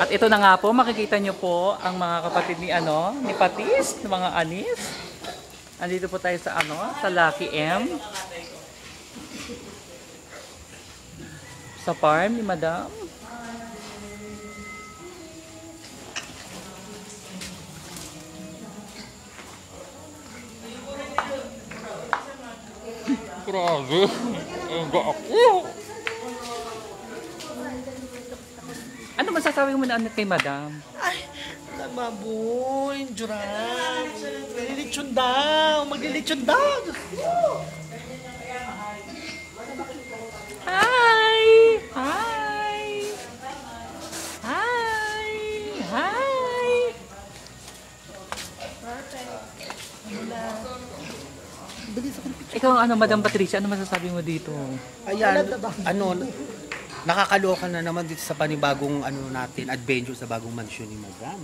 At ito na nga po, makikita nyo po ang mga kapatid ni ni Patis, ng mga anis. Andito po tayo sa sa Lucky M. Sa farm ni Madam. Grabe. Enggak ako. Ano masasabi mo na kay Madam? Ay, baboy, Juran. Maglilitsyon daw. Maglilitsyon daw. Hi! Hi! Hi! Hi! Ikaw ang Madam Patricia, ano masasabi mo dito? Ayan, nakakaloka na naman dito sa panibagong natin, adventure sa bagong mansyon ni Madam.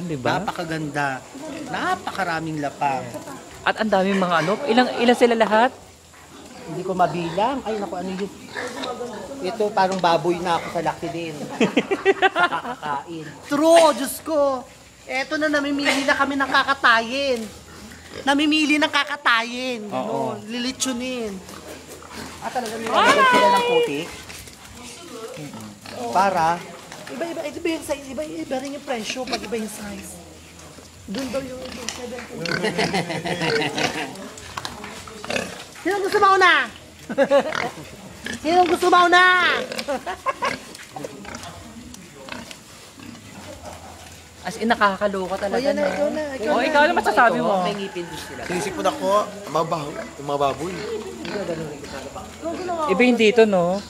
Di ba? Napakaganda. Napakaraming lapang. At ang daming mga ilan sila lahat? Hindi ko mabilang. Ay, naku, ano yun? Ito, parang baboy na ako sa laki din. Kakakain. True, Diyos ko. Eto na, namimili na kami ng kakatayin. Namimili ng kakatayin. Oo. Lilitsunin. Talaga nilalagay sila ng putik? Para? Iba yung size. Iba rin yung presyo pag iba yung size. Doon daw yung 7. Sino gusto mauna? Sino gusto mauna? As in, nakakaloka talaga. Yan na, ikaw na. Ikaw na masasabi mo. May ngipin din sila. Sinisipon ako, yung mga baboy. Iba yung dito, no?